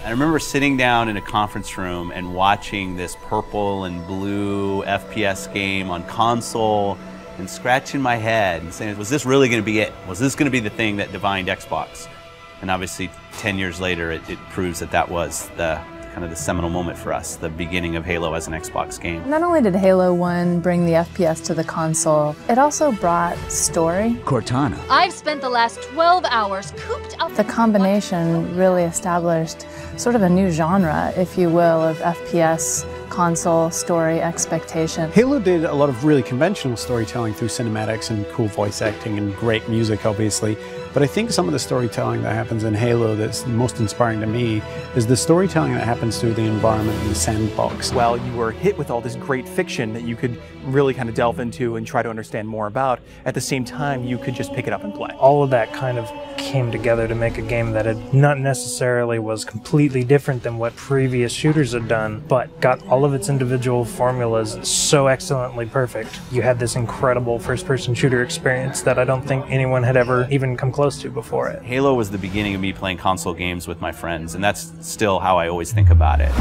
I remember sitting down in a conference room and watching this purple and blue FPS game on console and scratching my head and saying, was this really going to be it? Was this going to be the thing that defined Xbox? And obviously 10 years later it proves that that was the kind of the seminal moment for us, the beginning of Halo as an Xbox game. Not only did Halo 1 bring the FPS to the console, it also brought story. Cortana. I've spent the last 12 hours cooped up. The combination really established sort of a new genre, if you will, of FPS console story expectation. Halo did a lot of really conventional storytelling through cinematics and cool voice acting and great music, obviously. But I think some of the storytelling that happens in Halo that's most inspiring to me is the storytelling that happens through the environment and the sandbox. While you were hit with all this great fiction that you could really kind of delve into and try to understand more about, at the same time you could just pick it up and play. All of that kind of came together to make a game that had not necessarily was completely different than what previous shooters had done, but got all of its individual formulas so excellently perfect. You had this incredible first-person shooter experience that I don't think anyone had ever even come close to before it. Halo was the beginning of me playing console games with my friends, and that's still how I always think about it.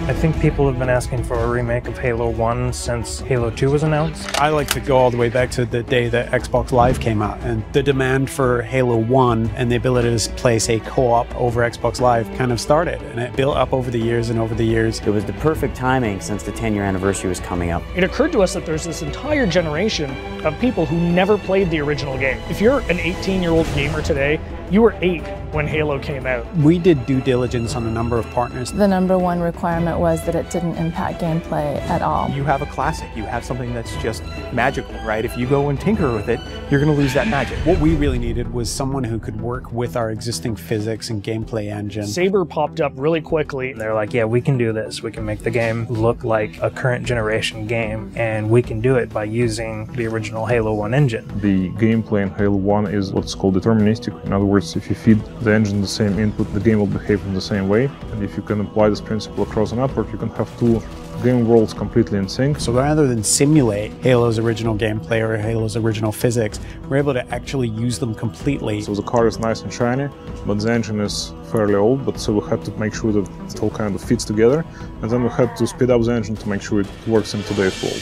I think people have been asking for a remake of Halo 1 since Halo 2 was announced. I like to go all the way back to the day that Xbox Live came out, and the demand for Halo 1 and the ability to play, say, co-op over Xbox Live kind of started, and it built up over the years and over the years. It was the perfect timing since the 10-year anniversary was coming up. It occurred to us that there's this entire generation of people who never played the original game. If you're an 18-year-old gamer today, you were 8 when Halo came out. We did due diligence on a number of partners. The number one requirement was that it didn't impact gameplay at all. You have a classic, you have something that's just magical, right? If you go and tinker with it, you're going to lose that magic. What we really needed was someone who could work with our existing physics and gameplay engine. Saber popped up really quickly. They're like, yeah, we can do this. We can make the game look like a current generation game, and we can do it by using the original Halo 1 engine. The gameplay in Halo 1 is what's called deterministic. In other words, if you feed the engine the same input, the game will behave in the same way. And if you can apply this principle across a network, you can have two game worlds completely in sync. So rather than simulate Halo's original gameplay or Halo's original physics, we're able to actually use them completely. So the car is nice and shiny, but the engine is fairly old, but so we had to make sure that it all kind of fits together. And then we had to speed up the engine to make sure it works in today's world.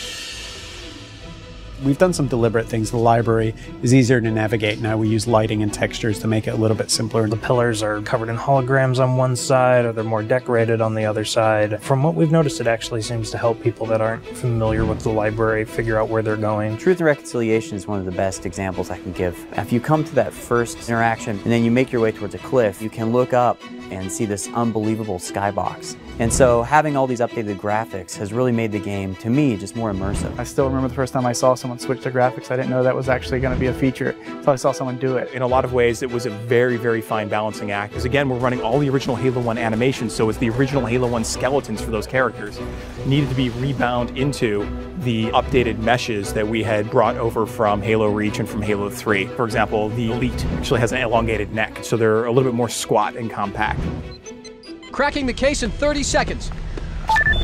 We've done some deliberate things. The library is easier to navigate now. We use lighting and textures to make it a little bit simpler. The pillars are covered in holograms on one side, or they're more decorated on the other side. From what we've noticed, it actually seems to help people that aren't familiar with the library figure out where they're going. Truth and Reconciliation is one of the best examples I can give. If you come to that first interaction and then you make your way towards a cliff, you can look up and see this unbelievable skybox. And so having all these updated graphics has really made the game, to me, just more immersive. I still remember the first time I saw someone switch to graphics. I didn't know that was actually going to be a feature until I saw someone do it. In a lot of ways, it was a very, very fine balancing act. Because again, we're running all the original Halo 1 animations, so it's the original Halo 1 skeletons for those characters needed to be rebound into the updated meshes that we had brought over from Halo Reach and from Halo 3. For example, the Elite actually has an elongated neck, so they're a little bit more squat and compact. Cracking the case in 30 seconds.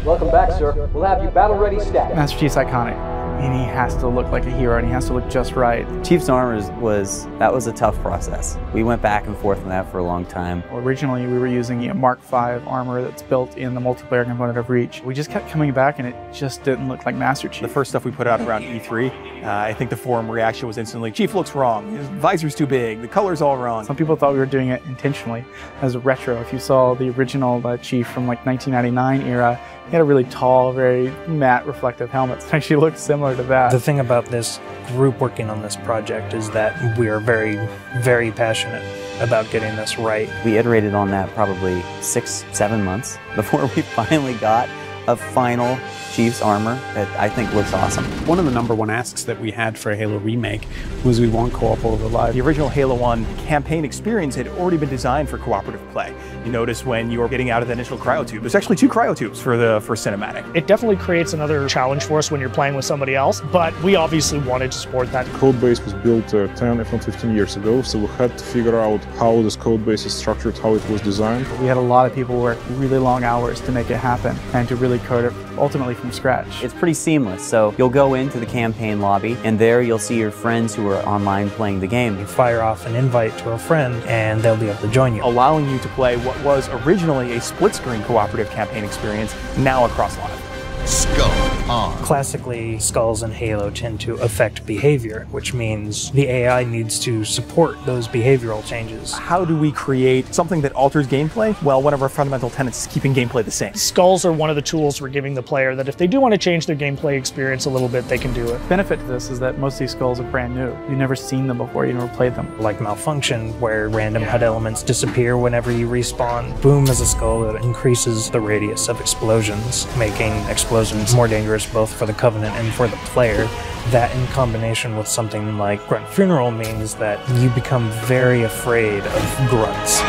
Welcome back, sir. We'll have you battle-ready stat. Master Chief's iconic, and he has to look like a hero, and he has to look just right. Chief's armor was a tough process. We went back and forth on that for a long time. Originally, we were using a Mark V armor that's built in the multiplayer component of Reach. We just kept coming back, and it just didn't look like Master Chief. The first stuff we put out around E3, I think the forum reaction was instantly, Chief looks wrong, his visor's too big, the color's all wrong. Some people thought we were doing it intentionally as a retro. If you saw the original Chief from like 1999 era, he had a really tall, very matte reflective helmet. It actually looked similar to that. The thing about this group working on this project is that we are very, very passionate about getting this right. We iterated on that probably 6-7 months before we finally got a final Chief's armor that I think looks awesome. One of the number one asks that we had for a Halo remake was we want co-op over live. The original Halo 1 campaign experience had already been designed for cooperative play. You notice when you're getting out of the initial cryotube, there's actually 2 cryotubes for the first cinematic. It definitely creates another challenge for us when you're playing with somebody else, but we obviously wanted to support that. The code base was built 10, if not 15 years ago, so we had to figure out how this code base is structured, how it was designed. We had a lot of people work really long hours to make it happen and to really really code it ultimately from scratch. It's pretty seamless, so you'll go into the campaign lobby, and there you'll see your friends who are online playing the game. You fire off an invite to a friend, and they'll be able to join you, allowing you to play what was originally a split-screen cooperative campaign experience, now across live. Skull on. Classically, skulls in Halo tend to affect behavior, which means the AI needs to support those behavioral changes. How do we create something that alters gameplay? Well, one of our fundamental tenets is keeping gameplay the same. Skulls are one of the tools we're giving the player that if they do want to change their gameplay experience a little bit, they can do it. The benefit to this is that most of these skulls are brand new. You've never seen them before, you never played them. Like Malfunction, where random HUD elements disappear whenever you respawn. Boom is a skull that increases the radius of explosions, making explosions more dangerous both for the Covenant and for the player. That in combination with something like Grunt Funeral means that you become very afraid of grunts.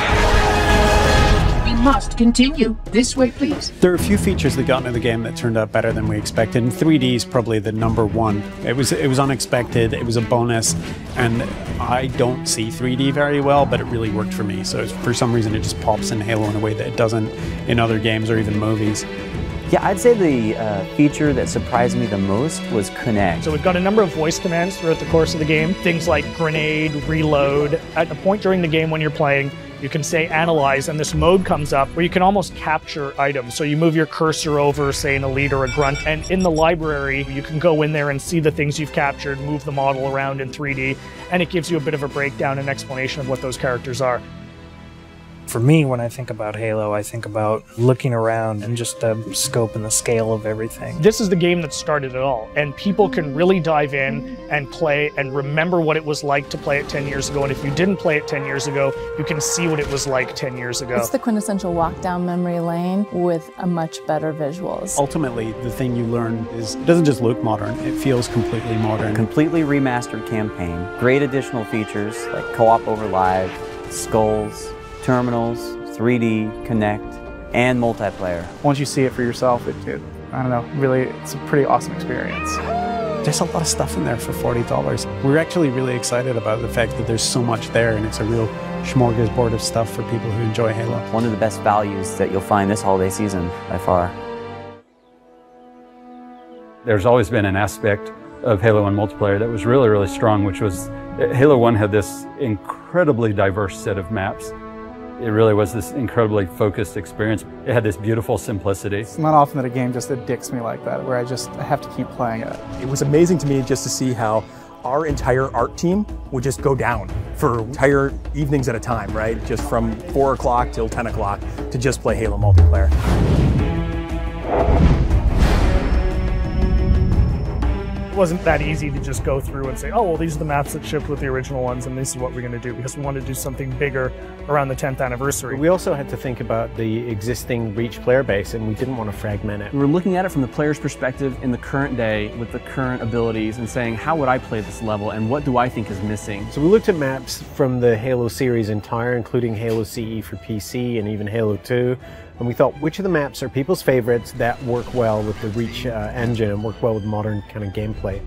We must continue. This way, please. There are a few features that got into the game that turned out better than we expected, and 3D is probably the number one. It was unexpected, it was a bonus, and I don't see 3D very well, but it really worked for me. So for some reason it just pops in Halo in a way that it doesn't in other games or even movies. Yeah, I'd say the feature that surprised me the most was Connect. So we've got a number of voice commands throughout the course of the game. Things like grenade, reload. At a point during the game when you're playing, you can say analyze, and this mode comes up where you can almost capture items. So you move your cursor over, say, an elite or a grunt, and in the library, you can go in there and see the things you've captured, move the model around in 3D, and it gives you a bit of a breakdown and explanation of what those characters are. For me, when I think about Halo, I think about looking around and just the scope and the scale of everything. This is the game that started it all, and people can really dive in and play and remember what it was like to play it 10 years ago, and if you didn't play it 10 years ago, you can see what it was like 10 years ago. It's the quintessential walk down memory lane with a much better visuals. Ultimately, the thing you learn is it doesn't just look modern, it feels completely modern. Completely remastered campaign, great additional features like co-op over live, skulls, terminals, 3D, Connect, and multiplayer. Once you see it for yourself, I don't know, really, it's a pretty awesome experience. There's a lot of stuff in there for $40. We're actually really excited about the fact that there's so much there, and it's a real smorgasbord of stuff for people who enjoy Halo. One of the best values that you'll find this holiday season, by far. There's always been an aspect of Halo 1 multiplayer that was really, really strong, which was Halo 1 had this incredibly diverse set of maps. It really was this incredibly focused experience. It had this beautiful simplicity. It's not often that a game just addicts me like that, where I have to keep playing it. It was amazing to me just to see how our entire art team would just go down for entire evenings at a time, right? Just from 4 o'clock till 10 o'clock to just play Halo multiplayer. It wasn't that easy to just go through and say, oh, well, these are the maps that shipped with the original ones, and this is what we're going to do, because we wanted to do something bigger around the 10th anniversary. We also had to think about the existing Reach player base, and we didn't want to fragment it. We were looking at it from the player's perspective in the current day with the current abilities and saying, how would I play this level, and what do I think is missing? So we looked at maps from the Halo series entire, including Halo CE for PC and even Halo 2. And we thought, which of the maps are people's favorites that work well with the Reach engine and work well with modern kind of gameplay?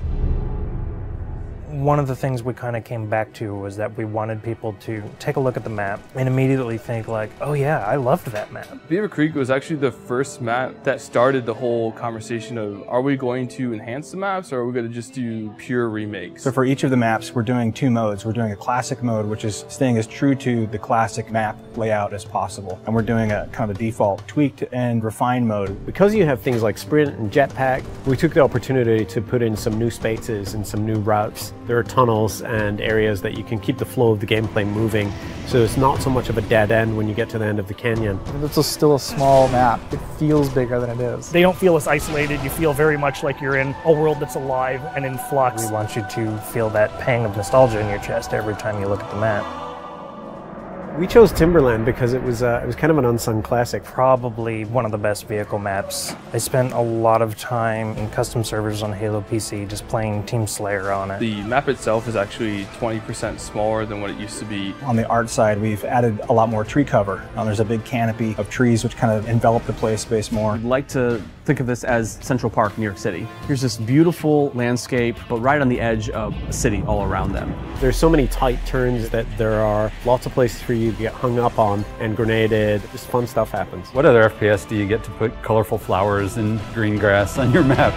One of the things we kind of came back to was that we wanted people to take a look at the map and immediately think like, oh yeah, I loved that map. Beaver Creek was actually the first map that started the whole conversation of, are we going to enhance the maps or are we going to just do pure remakes? So for each of the maps, we're doing 2 modes. We're doing a classic mode, which is staying as true to the classic map layout as possible. And we're doing a kind of a default tweaked and refined mode. Because you have things like sprint and jetpack, we took the opportunity to put in some new spaces and some new routes. There are tunnels and areas that you can keep the flow of the gameplay moving, so it's not so much of a dead end when you get to the end of the canyon. It's still a small map. It feels bigger than it is. They don't feel as isolated. You feel very much like you're in a world that's alive and in flux. We want you to feel that pang of nostalgia in your chest every time you look at the map. We chose Timberland because it was kind of an unsung classic. Probably one of the best vehicle maps. I spent a lot of time in custom servers on Halo PC just playing Team Slayer on it. The map itself is actually 20% smaller than what it used to be. On the art side, we've added a lot more tree cover. There's a big canopy of trees which kind of envelop the play space more. I'd like to Think of this as Central Park, New York City. Here's this beautiful landscape, but right on the edge of a city all around them. There's so many tight turns that there are lots of places for you to get hung up on and grenaded. Just fun stuff happens. What other FPS do you get to put colorful flowers and green grass on your map?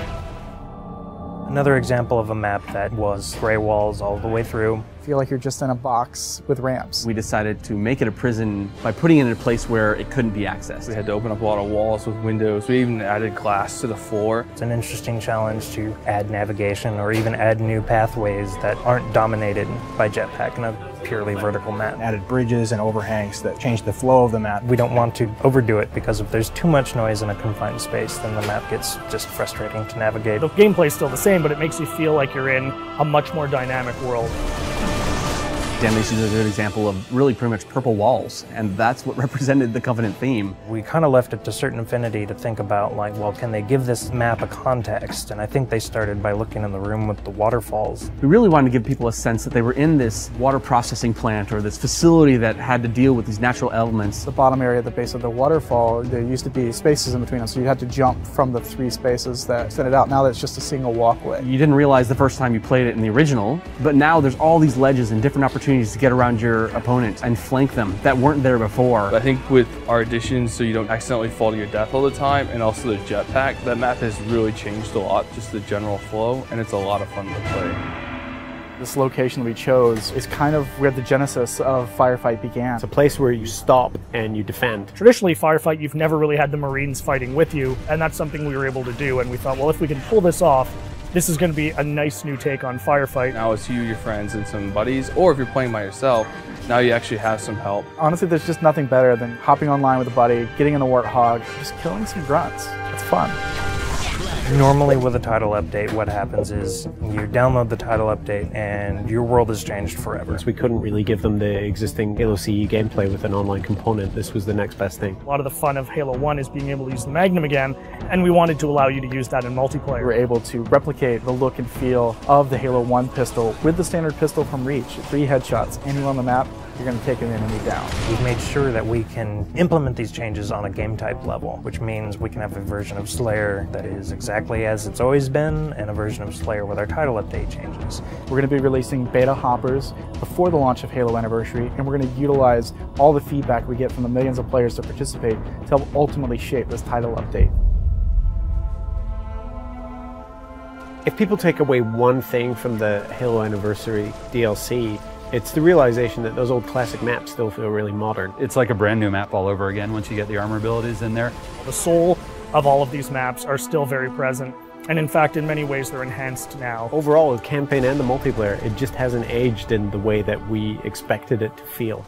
Another example of a map that was gray walls all the way through. Feel like you're just in a box with ramps. We decided to make it a prison by putting it in a place where it couldn't be accessed. We had to open up a lot of walls with windows. We even added glass to the floor. It's an interesting challenge to add navigation or even add new pathways that aren't dominated by Jetpack in a purely vertical map. Added bridges and overhangs that change the flow of the map. We don't want to overdo it because if there's too much noise in a confined space, then the map gets just frustrating to navigate. The gameplay's still the same, but it makes you feel like you're in a much more dynamic world. Damnation is a good example of really pretty much purple walls, and that's what represented the Covenant theme. We kind of left it to certain affinity to think about, like, well, can they give this map a context? And I think they started by looking in the room with the waterfalls. We really wanted to give people a sense that they were in this water processing plant or this facility that had to deal with these natural elements. The bottom area at the base of the waterfall, there used to be spaces in between them, so you had to jump from the 3 spaces that extended out. Now that's just a single walkway. You didn't realize the first time you played it in the original, but now there's all these ledges and different opportunities to get around your opponent and flank them that weren't there before. I think with our additions, so you don't accidentally fall to your death all the time, and also the jetpack, that map has really changed a lot, just the general flow, and it's a lot of fun to play. This location we chose is kind of where the genesis of Firefight began. It's a place where you stop and you defend. Traditionally, Firefight, you've never really had the Marines fighting with you, and that's something we were able to do, and we thought, well, if we can pull this off, this is going to be a nice new take on Firefight. Now it's you, your friends, and some buddies, or if you're playing by yourself, now you actually have some help. Honestly, there's just nothing better than hopping online with a buddy, getting in the Warthog, just killing some grunts. It's fun. Normally with a title update, what happens is you download the title update and your world has changed forever. So we couldn't really give them the existing Halo CE gameplay with an online component. This was the next best thing. A lot of the fun of Halo 1 is being able to use the Magnum again, and we wanted to allow you to use that in multiplayer. We were able to replicate the look and feel of the Halo 1 pistol with the standard pistol from Reach. 3 headshots, anyone on the map, you're going to take an enemy down. We've made sure that we can implement these changes on a game type level, which means we can have a version of Slayer that is exactly as it's always been, and a version of Slayer with our title update changes. We're going to be releasing beta hoppers before the launch of Halo Anniversary, and we're going to utilize all the feedback we get from the millions of players that participate to help ultimately shape this title update. If people take away one thing from the Halo Anniversary DLC, it's the realization that those old classic maps still feel really modern. It's like a brand new map all over again once you get the armor abilities in there. The soul of all of these maps are still very present, and in fact, in many ways, they're enhanced now. Overall, with campaign and the multiplayer, it just hasn't aged in the way that we expected it to feel.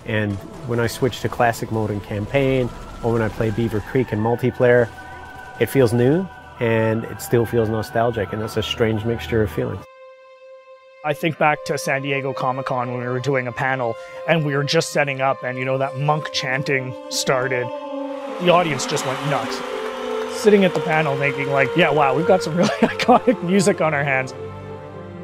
And when I switch to classic mode in campaign, or when I play Beaver Creek in multiplayer, it feels new, and it still feels nostalgic, and it's a strange mixture of feelings. I think back to San Diego Comic-Con when we were doing a panel and we were just setting up and, you know, that monk chanting started. The audience just went nuts. Sitting at the panel thinking like, yeah, wow, we've got some really iconic music on our hands.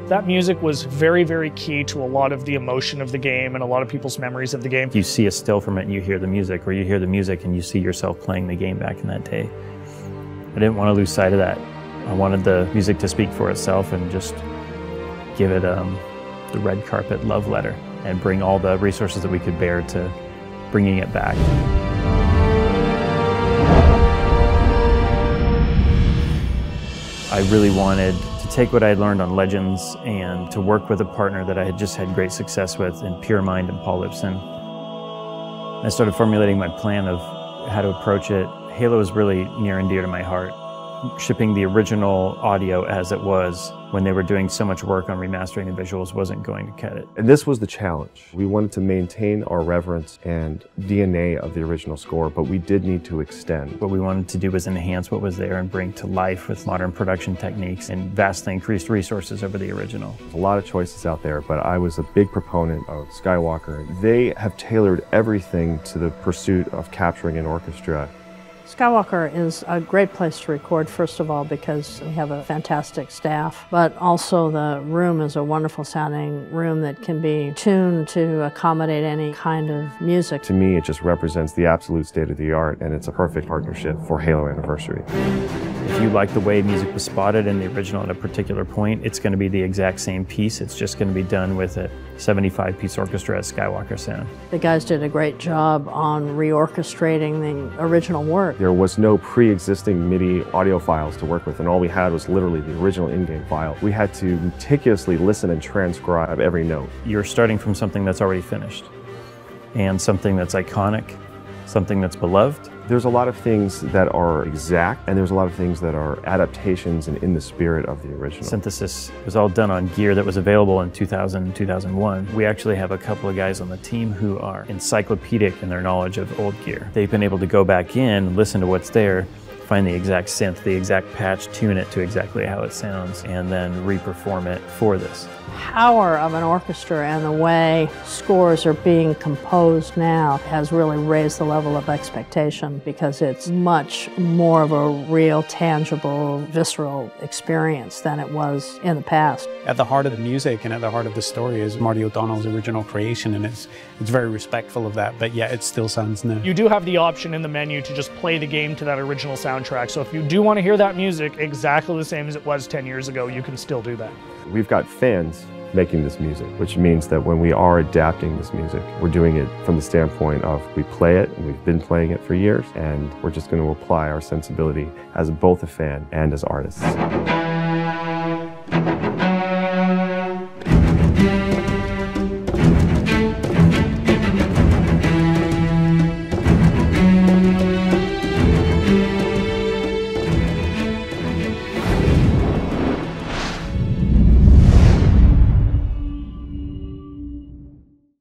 That music was very, very key to a lot of the emotion of the game and a lot of people's memories of the game. You see a still from it and you hear the music, or you hear the music and you see yourself playing the game back in that day. I didn't want to lose sight of that. I wanted the music to speak for itself and just give it the red carpet love letter and bring all the resources that we could bear to bringing it back. I really wanted to take what I had learned on Legends and to work with a partner that I had just had great success with in Pure Mind and Paul Lipson. I started formulating my plan of how to approach it. Halo is really near and dear to my heart. Shipping the original audio as it was when they were doing so much work on remastering the visuals wasn't going to cut it. And this was the challenge. We wanted to maintain our reverence and DNA of the original score, but we did need to extend. What we wanted to do was enhance what was there and bring to life with modern production techniques and vastly increased resources over the original. There's a lot of choices out there, but I was a big proponent of Skywalker. They have tailored everything to the pursuit of capturing an orchestra Skywalker is a great place to record, first of all, because we have a fantastic staff, but also the room is a wonderful sounding room that can be tuned to accommodate any kind of music. To me, it just represents the absolute state of the art, and it's a perfect partnership for Halo Anniversary. If you like the way music was spotted in the original at a particular point, it's going to be the exact same piece. It's just going to be done with a 75-piece orchestra at Skywalker Sound. The guys did a great job on reorchestrating the original work. There was no pre-existing MIDI audio files to work with, and all we had was literally the original in-game file. We had to meticulously listen and transcribe every note. You're starting from something that's already finished, and something that's iconic, something that's beloved. There's a lot of things that are exact, and there's a lot of things that are adaptations and in the spirit of the original. Synthesis was all done on gear that was available in 2000, 2001. We actually have a couple of guys on the team who are encyclopedic in their knowledge of old gear. They've been able to go back in, listen to what's there, find the exact synth, the exact patch, tune it to exactly how it sounds, and then re-perform it for this. Power of an orchestra and the way scores are being composed now has really raised the level of expectation, because it's much more of a real, tangible, visceral experience than it was in the past. At the heart of the music and at the heart of the story is Marty O'Donnell's original creation, and it's very respectful of that, but yet it still sounds new. You do have the option in the menu to just play the game to that original soundtrack, so if you do want to hear that music exactly the same as it was 10 years ago, you can still do that. We've got fans making this music, which means that when we are adapting this music, we're doing it from the standpoint of we play it, and we've been playing it for years, and we're just going to apply our sensibility as both a fan and as artists.